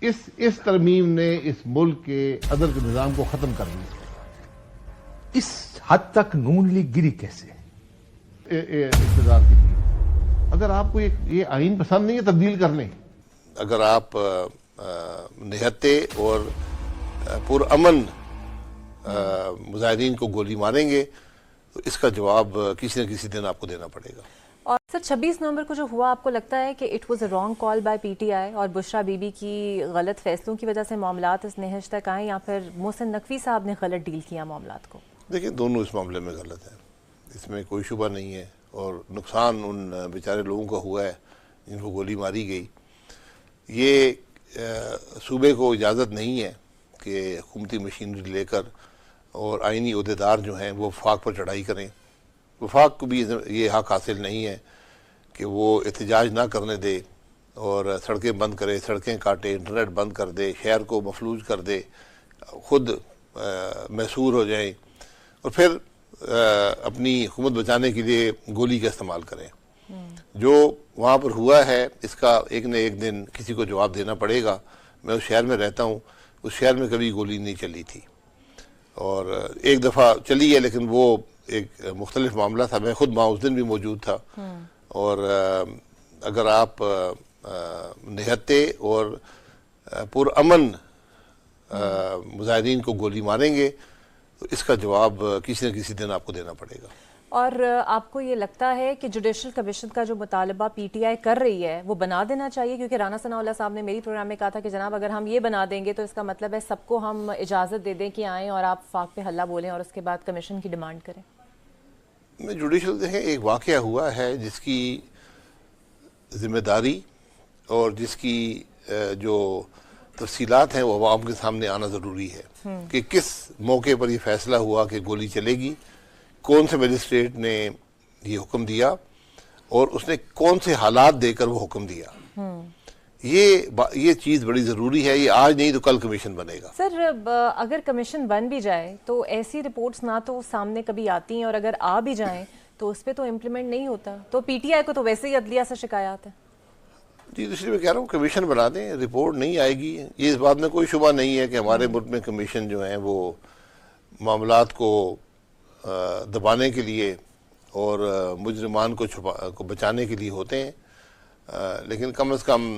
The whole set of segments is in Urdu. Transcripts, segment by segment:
اس ترمیم نے اس ملک کے عدل کے نظام کو ختم کر دیا. اس حد تک نون لیگ گری کیسے؟ اقتدار کے لیے اگر آپ کو یہ آئین پسند نہیں ہے تبدیل کرنے، اگر آپ نہتے اور پرامن مظاہرین کو گولی ماریں گے تو اس کا جواب کسی نہ کسی دن آپ کو دینا پڑے گا. اور سر 26 نومبر کو جو ہوا، آپ کو لگتا ہے کہ it was a wrong call by P T I اور بشرا بی بی کی غلط فیصلوں کی وجہ سے معاملات اس نہج تک آئیں، یا پھر محسن نقوی صاحب نے غلط ڈیل کیا معاملات کو؟ دیکھیں دونوں اس معاملے میں غلط ہیں، اس میں کوئی شبہ نہیں ہے، اور نقصان ان بیچارے لوگوں کا ہوا ہے جن کو گولی ماری گئی. یہ صوبے کو اجازت نہیں ہے کہ حکومتی مشینری لے کر اور آئینی عہدیدار جو ہیں وہ وفاق پر چڑھائی کریں. وفاق کو بھی یہ حق حاصل نہیں ہے کہ وہ احتجاج نہ کرنے دے اور سڑکیں بند کرے، سڑکیں کاٹے، انٹرنیٹ بند کر دے، شہر کو مفلوج کر دے، خود محصور ہو جائیں اور پھر اپنی حکومت بچانے کے لیے گولی کا استعمال کریں. جو وہاں پر ہوا ہے اس کا ایک نہ ایک دن کسی کو جواب دینا پڑے گا. میں اس شہر میں رہتا ہوں، اس شہر میں کبھی گولی نہیں چلی تھی، اور ایک دفعہ چلی ہے لیکن وہ ایک مختلف معاملہ تھا. میں خود وہاں اس دن بھی موجود تھا. اور اگر آپ نہتے اور پرامن مظاہرین کو گولی ماریں گے تو اس کا جواب کسی نہ کسی دن آپ کو دینا پڑے گا. اور آپ کو یہ لگتا ہے کہ جوڈیشل کمیشن کا جو مطالبہ پی ٹی آئی کر رہی ہے وہ بنا دینا چاہیے؟ کیونکہ رانا ثناء اللہ صاحب نے میری پروگرام میں کہا تھا کہ جناب اگر ہم یہ بنا دیں گے تو اس کا مطلب ہے سب کو ہم اجازت دے دیں کہ آئیں اور آپ وفاق پہ حلہ بولیں اور اس کے بعد کمیشن کی ڈیمانڈ کریں. میں جوڈیشل دیکھیں ایک واقعہ ہوا ہے جس کی ذمہ داری اور جس کی جو تفصیلات ہیں وہ عوام کے سامنے آنا ضروری ہے کہ کس موقع پر یہ فیصلہ ہوا کہ گولی چلے گی، کون سے مجسٹریٹ نے یہ حکم دیا اور اس نے کون سے حالات دے کر وہ حکم دیا. یہ چیز بڑی ضروری ہے. یہ آج نہیں تو کل کمیشن بنے گا. سر اگر کمیشن بن بھی جائے تو ایسی رپورٹس نہ تو سامنے کبھی آتی ہیں، اور اگر آ بھی جائیں تو اس پہ تو امپلیمنٹ نہیں ہوتا. تو پی ٹی آئی کو تو ویسے ہی عدلیہ سے شکایات ہے. جی اس لیے میں کہہ رہا ہوں کمیشن بنا دیں، رپورٹ نہیں آئے گی. یہ اس بات میں کوئی شبہ نہیں ہے کہ ہمارے ملک میں کمیشن جو ہیں وہ معاملات کو دبانے کے لیے اور مجرمان کو بچانے کے لیے ہوتے ہیں. لیکن کم از کم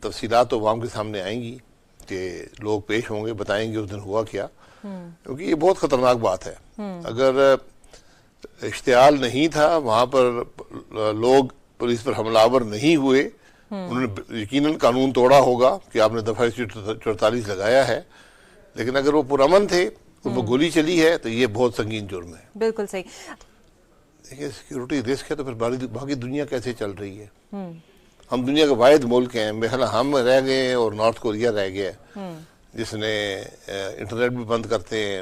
تفصیلات تو عوام کے سامنے آئیں گی کہ لوگ پیش ہوں گے، بتائیں گے اس دن ہوا کیا. کیونکہ یہ بہت خطرناک بات ہے. اگر اشتعال نہیں تھا، وہاں پر لوگ پولیس پر حملہ آور نہیں ہوئے، انہوں نے یقیناً قانون توڑا ہوگا کہ آپ نے دفعہ 144 لگایا ہے. لیکن اگر وہ پرامن تھے وہ گولی چلی ہے تو یہ بہت سنگین جرم ہے. بالکل صحیح. دیکھیں سیکیورٹی رسک ہے تو پھر باقی دنیا کیسے چل رہی ہے؟ ہم دنیا کا واحد ملک ہیں، میرے خیال ہم رہ گئے ہیں اور نارتھ کوریا رہ گیا ہے جس نے انٹرنیٹ بھی بند کرتے ہیں،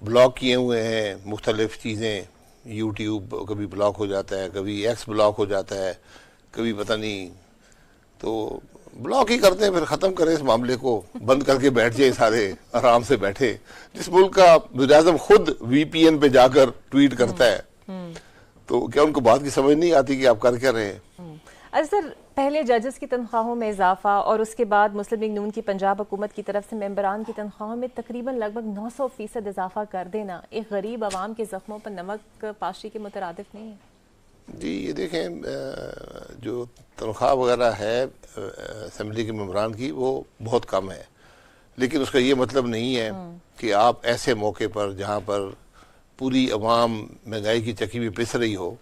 بلاک کیے ہوئے ہیں مختلف چیزیں. یوٹیوب کبھی بلاک ہو جاتا ہے، کبھی ایکس بلاک ہو جاتا ہے، کبھی پتہ نہیں. تو بلاک ہی کرتے ہیں، پھر ختم کریں اس معاملے کو، بند کر کے بیٹھ جائیں، سارے آرام سے بیٹھے. جس ملک کا وزیر اعظم خود وی پی این پہ جا کر ٹویٹ کرتا ہے تو کیا ان کو بات کی سمجھ نہیں آتی کہ آپ کر کیا رہے ہیں؟ سر پہلے ججز کی تنخواہوں میں اضافہ اور اس کے بعد مسلم لیگ نون کی پنجاب حکومت کی طرف سے ممبران کی تنخواہوں میں تقریباً لگ بھگ 900% اضافہ کر دینا ایک غریب عوام کے زخموں پر نمک پاشی کے مترادف نہیں ہے؟ جی یہ دیکھیں جو تنخواہ وغیرہ ہے اسمبلی کے ممبران کی وہ بہت کم ہے، لیکن اس کا یہ مطلب نہیں ہے کہ آپ ایسے موقع پر جہاں پر پوری عوام مہنگائی کی چکی میں پس رہی ہو،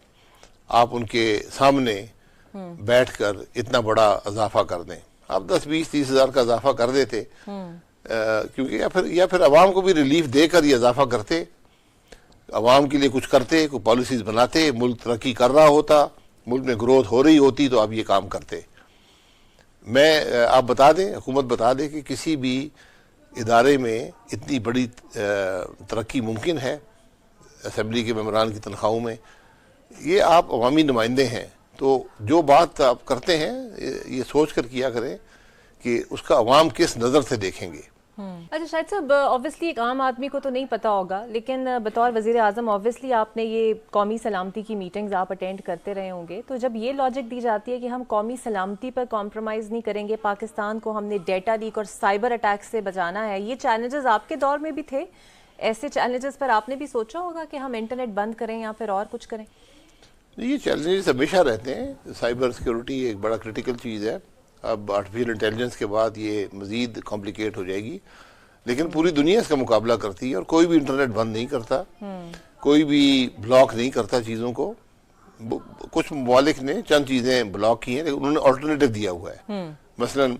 آپ ان کے سامنے بیٹھ کر اتنا بڑا اضافہ کر دیں. آپ 10-20-30 ہزار کا اضافہ کر دیتے، کیونکہ یا پھر عوام کو بھی ریلیف دے کر یہ اضافہ کرتے، عوام کے لیے کچھ کرتے، کوئی پالیسیز بناتے، ملک ترقی کر رہا ہوتا، ملک میں گروتھ ہو رہی ہوتی تو آپ یہ کام کرتے. آپ بتا دیں، حکومت بتا دے کہ کسی بھی ادارے میں اتنی بڑی ترقی ممکن ہے اسمبلی کے ممبران کی تنخواہوں میں. یہ آپ عوامی نمائندے ہیں تو جو بات آپ کرتے ہیں یہ سوچ کر کیا کریں کہ اس کا عوام کس نظر سے دیکھیں گے. اچھا شاہد صاحب، آبویسلی ایک عام آدمی کو تو نہیں پتا ہوگا، لیکن بطور وزیر اعظم آبویسلی آپ نے یہ قومی سلامتی کی میٹنگز آپ اٹینڈ کرتے رہے ہوں گے، تو جب یہ لاجک دی جاتی ہے کہ ہم قومی سلامتی پر کمپرومائز نہیں کریں گے، پاکستان کو ہم نے ڈیٹا لیک اور سائبر اٹیک سے بچانا ہے، یہ چیلنجز آپ کے دور میں بھی تھے؟ ایسے چیلنجز پر آپ نے بھی سوچا ہوگا کہ ہم انٹرنیٹ بند کریں یا پھر اور کچھ کریں؟ یہ چیلنجز ہمیشہ رہتے ہیں. سائبر سیکورٹی ایک بڑا کرٹیکل چیز ہے. اب آرٹیفیشل انٹیلیجنس کے بعد یہ مزید کمپلیکیٹ ہو جائے گی، لیکن پوری دنیا اس کا مقابلہ کرتی ہے اور کوئی بھی انٹرنیٹ بند نہیں کرتا، کوئی بھی بلاک نہیں کرتا چیزوں کو. کچھ ممالک نے چند چیزیں بلاک کی ہیں لیکن انہوں نے آلٹرنیٹو دیا ہوا ہے. مثلاً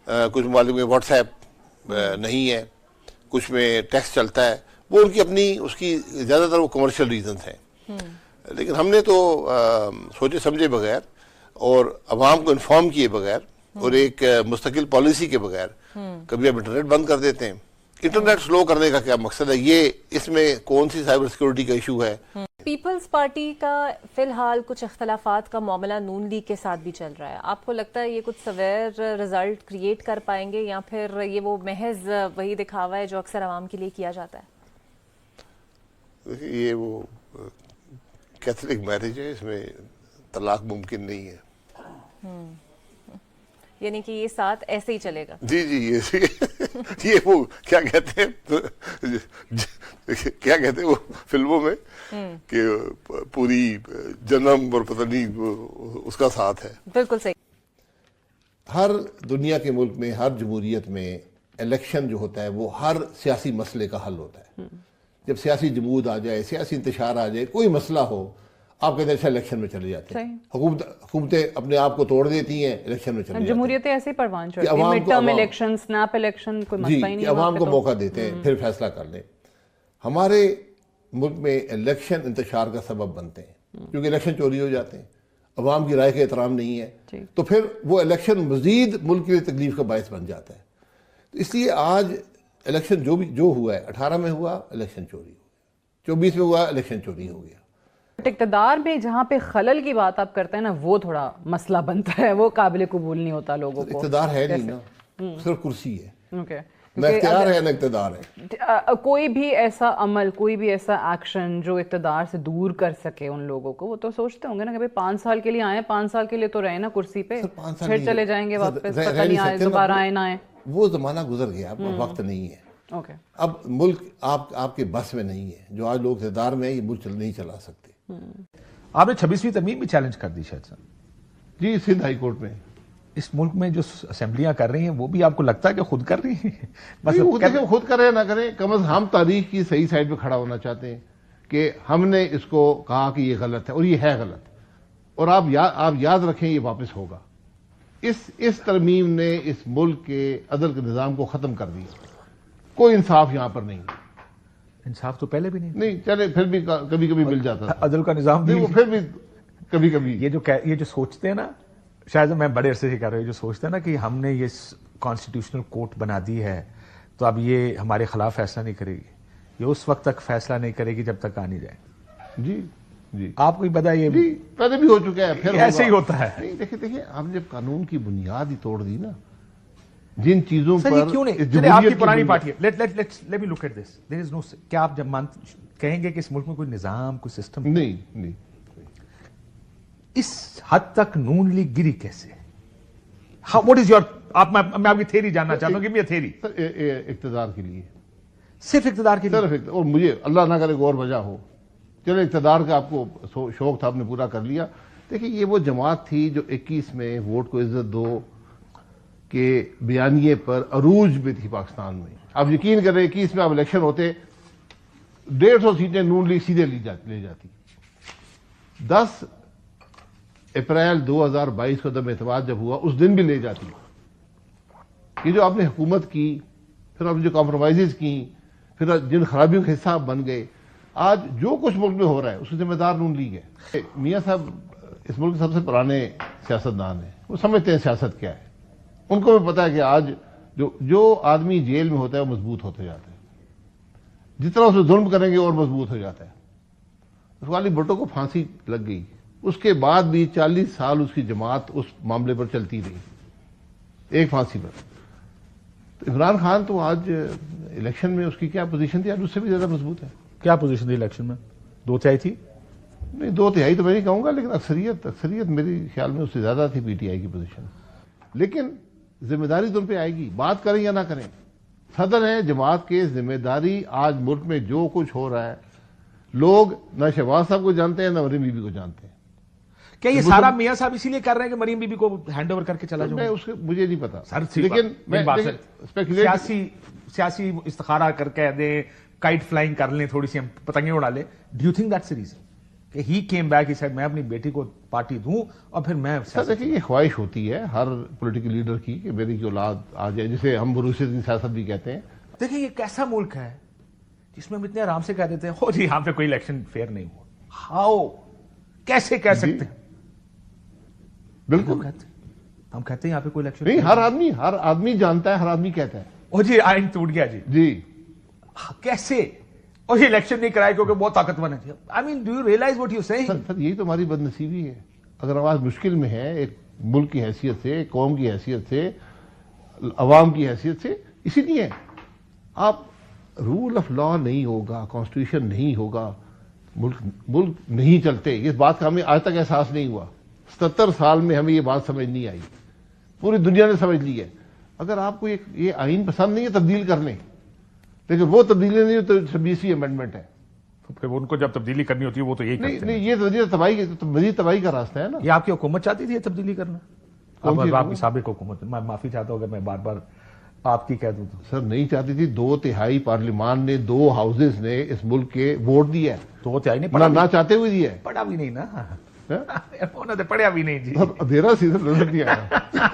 کچھ ممالک میں واٹس ایپ نہیں ہے، کچھ میں ٹیکسٹ چلتا ہے، وہ ان کی اپنی اس کی زیادہ تر وہ کمرشل ریزنز ہیں. لیکن ہم نے تو سوچے سمجھے بغیر اور عوام کو انفارم کیے بغیر اور ایک مستقل پالیسی کے بغیر کبھی اب انٹرنیٹ بند کر دیتے ہیں. انٹرنیٹ سلو کرنے کا کیا مقصد ہے؟ یہ اس میں کون سی سائبر سیکورٹی کا ایشو ہے؟ پیپلز پارٹی کا فی الحال کچھ اختلافات کا معاملہ نون لیگ کے ساتھ بھی چل رہا ہے، آپ کو لگتا ہے یہ کچھ سویر رزلٹ کریٹ کر پائیں گے یا پھر یہ وہ محض وہی دکھاوا ہے جو اکثر عوام کے لیے کیا جاتا ہے؟ یہ وہ کیتھولک میرج ہے، اس میں طلاق ممکن نہیں ہے. یعنی کہ یہ ساتھ ایسے ہی چلے گا؟ جی یہ وہ کیا کہتے ہیں وہ فلموں میں کہ پوری جنم اور پتہ نہیں اس کا ساتھ ہے. بالکل صحیح. ہر دنیا کے ملک میں، ہر جمہوریت میں الیکشن جو ہوتا ہے وہ ہر سیاسی مسئلے کا حل ہوتا ہے. جب سیاسی جمود آ جائے، سیاسی انتشار آ جائے، کوئی مسئلہ ہو، آپ کہتے ہیں اچھا الیکشن میں چلے جاتے ہیں. حکومتیں اپنے آپ کو توڑ دیتی ہیں، الیکشن میں چلے جاتے ہیں. جمہوریتیں ایسے ہی پروان چڑھتی ہیں، mid term election, snap election, کوئی مسئلہ ہی نہیں ہے. عوام کو موقع دیتے ہیں پھر فیصلہ کر لیں. ہمارے ملک میں الیکشن انتشار کا سبب بنتے ہیں کیونکہ الیکشن چوری ہو جاتے ہیں، عوام کی رائے کا احترام نہیں ہے، تو پھر وہ الیکشن مزید ملک کے لیے تکلیف کا باعث بن جاتا ہے. تو اس لیے آج الیکشن جو ہوا ہے، 18 میں ہوا الیکشن چوری ہو گیا، 24 میں ہوا الیکشن چوری ہو گیا. اقتدار میں جہاں پہ خلل کی بات آپ کرتے ہیں نا، وہ تھوڑا مسئلہ بنتا ہے، وہ قابل قبول نہیں ہوتا لوگوں کو. اقتدار ہے نہیں نا، صرف کرسی ہے. نہ اختیار ہے نہ اقتدار ہے. کوئی بھی ایسا عمل، کوئی بھی ایسا ایکشن جو اقتدار سے دور کر سکے ان لوگوں کو، وہ تو سوچتے ہوں گے نا کہ 5 سال کے لیے آئے، 5 سال کے لیے تو رہے نا کرسی پہ، پھر چلے جائیں گے واپس، پتہ نہیں آئے دوبارہ آئے نہ آئے. وہ زمانہ گزر گیا، اب وقت نہیں ہے. اب ملک آپ کے بس میں نہیں ہے. جو آج لوگ اقتدار میں ہیں یہ ملک نہیں چلا سکتے. آپ نے 26ویں ترمیم بھی چیلنج کر دی شاید صاحب. جی، سندھ ہائی کورٹ میں. اس ملک میں جو اسمبلیاں کر رہی ہیں وہ بھی آپ کو لگتا ہے کہ خود کر رہی ہیں؟ بس خود کریں نہ کریں، کم از ہم تاریخ کی صحیح سائڈ پہ کھڑا ہونا چاہتے ہیں کہ ہم نے اس کو کہا کہ یہ غلط ہے اور یہ ہے غلط، اور آپ یاد رکھیں یہ واپس ہوگا. اس ترمیم نے اس ملک کے عدل کے نظام کو ختم کر دیا. کوئی انصاف یہاں پر نہیں. انصاف تو پہلے بھی نہیں چلے پھر بھی کبھی کبھی مل جاتا تھا. عدل کا نظام بھی پھر بھی کبھی کبھی یہ جو سوچتے ہیں نا، شاید میں بڑے عرصے سے کہہ رہا ہوں، جو سوچتے ہیں نا کہ ہم نے یہ کانسٹیٹیوشنل کورٹ بنا دی ہے تو اب یہ ہمارے خلاف فیصلہ نہیں کرے گی، یہ اس وقت تک فیصلہ نہیں کرے گی جب تک آ نہیں جائے. جی آپ کو پتا ہے یہ پہلے بھی ہو چکا ہے، پھر ایسے ہی ہوتا ہے. نہیں دیکھیں آپ نے جب قانون کی بنیاد ہی توڑ دی نا، جن چیزوں پر کیوں نہیں؟ آپ کی پرانی پارٹی ہے. Let me look at this. There is no. کیا آپ جب کہیں گے کہ اس ملک میں کوئی نظام، کوئی سسٹم نہیں، اس حد تک نون لیگ گری کیسے؟ واٹ از یور، میں آپ کی تھیری جاننا چاہتا ہوں. کہ تھیری اقتدار کے لیے، صرف اقتدار کے لیے، اور مجھے اللہ نہ کرے اور وجہ ہو. چلے اقتدار کا آپ کو شوق تھا، آپ نے پورا کر لیا. دیکھیں یہ وہ جماعت تھی جو 21 میں ووٹ کو عزت دو کے بیانیے پر عروج میں تھی پاکستان میں. آپ یقین کریں 21 میں اب الیکشن ہوتے 150 سیٹیں نون لیگ سیدھے لے جاتی. 10 اپریل 2022 کو عدم اعتماد جب ہوا اس دن بھی لے جاتی. یہ جو آپ نے حکومت کی، پھر آپ نے جو کمپرومائزز کی، پھر جن خرابیوں کا حصہ آپ بن گئے، آج جو کچھ ملک میں ہو رہا ہے اس کے ذمہ دار نون لیگ ہے. میاں صاحب اس ملک کے سب سے پرانے سیاستدان ہیں، وہ سمجھتے ہیں سیاست کیا ہے. ان کو بھی پتا ہے کہ آج جو آدمی جیل میں ہوتا ہے وہ مضبوط ہوتے جاتا ہے، جتنا اسے ظلم کریں گے اور مضبوط ہو جاتا ہے. والی بھٹو کو پھانسی لگ گئی، اس کے بعد بھی 40 سال اس کی جماعت اس معاملے پر چلتی رہی، ایک پھانسی پر. تو عمران خان تو آج الیکشن میں اس کی کیا پوزیشن تھی؟ آج اس سے بھی زیادہ مضبوط ہے. کیا پوزیشن تھی الیکشن میں؟ 2/3 تھی؟ نہیں 2/3 تو میں نہیں کہوں گا، لیکن اکثریت میرے خیال میں اس سے زیادہ تھی پی ٹی آئی کی پوزیشن. لیکن ذمہ داری تو ان پہ آئے گی، بات کریں یا نہ کریں. صدر ہیں جماعت کے، ذمہ داری آج ملک میں جو کچھ ہو رہا ہے، لوگ نہ شہباز صاحب کو جانتے ہیں نہ مریم بی بی کو جانتے ہیں. کیا یہ سارا میاں صاحب اسی لیے کر رہے ہیں کہ مریم بی بی کو ہینڈ اوور کر کے چلا میں جاؤں؟ اس کے مجھے نہیں پتا سر لیکن میں سیاسی استخارہ کر کے دیں، کائٹ فلائنگ کر لیں، تھوڑی سی ہم پتنگیں اڑا لیں. Do you think that's the reason کہ he came back, he said میں اپنی بیٹی کو پارٹی دوں اور پھر میں؟ سر دیکھیں یہ خواہش ہوتی ہے ہر پولیٹیکل لیڈر کی کہ میری کی اولاد آ جائے، جسے ہم بروسے سیاست بھی کہتے ہیں. دیکھیں یہ کیسا ملک ہے جس میں ہم اتنے آرام سے کہہ دیتے ہیں ہو جی یہاں پہ کوئی الیکشن فیئر نہیں ہوا. ہاؤ؟ کیسے کہہ سکتے ہیں؟ بالکل ہم کہتے ہیں یہاں پہ کوئی الیکشن نہیں. ہر آدمی جانتا ہے، ہر آدمی کہتا ہے او جی آئین ٹوٹ گیا جی. جی کیسے؟ اور یہ الیکشن نہیں کرایا کیونکہ بہت طاقتور ہے. I mean do you realize what you saying? Sir یہی تو ہماری بد نصیبی ہے. اگر ہم آج مشکل میں ہے ایک ملک کی حیثیت سے، قوم کی حیثیت سے، عوام کی حیثیت سے، اسی لیے آپ رول آف لا نہیں ہوگا، کانسٹیٹیوشن نہیں ہوگا، ملک نہیں چلتے. اس بات کا ہمیں آج تک احساس نہیں ہوا. 77 سال میں ہمیں یہ بات سمجھ نہیں آئی. پوری دنیا نے سمجھ لی ہے. اگر آپ کو یہ آئین پسند نہیں ہے تبدیل کر لیں، لیکن وہ تبدیلی نہیں تو 26ویں امینڈمنٹ ہے. پھر ان کو جب تبدیلی کرنی ہوتی ہے وہ تو یہی کرتے ہیں. نہیں یہ مزید تباہی کا راستہ ہے نا. یہ آپ کی حکومت چاہتی تھی یہ تبدیلی کرنا؟ آپ کی سابق حکومت. میں معافی چاہتا ہوں اگر میں بار بار آپ کی کہہ دوں تو. سر نہیں چاہتی تھی. 2/3 پارلیمان نے، 2 ہاؤسز نے اس ملک کے ووٹ دیا ہے. 2/3 نہیں نہ چاہتے ہوئے دیا ہے. پڑھا بھی نہیں نا، انہوں نے پڑھا بھی نہیں جی. اندھیرا سیدھا نظر نہیں آیا.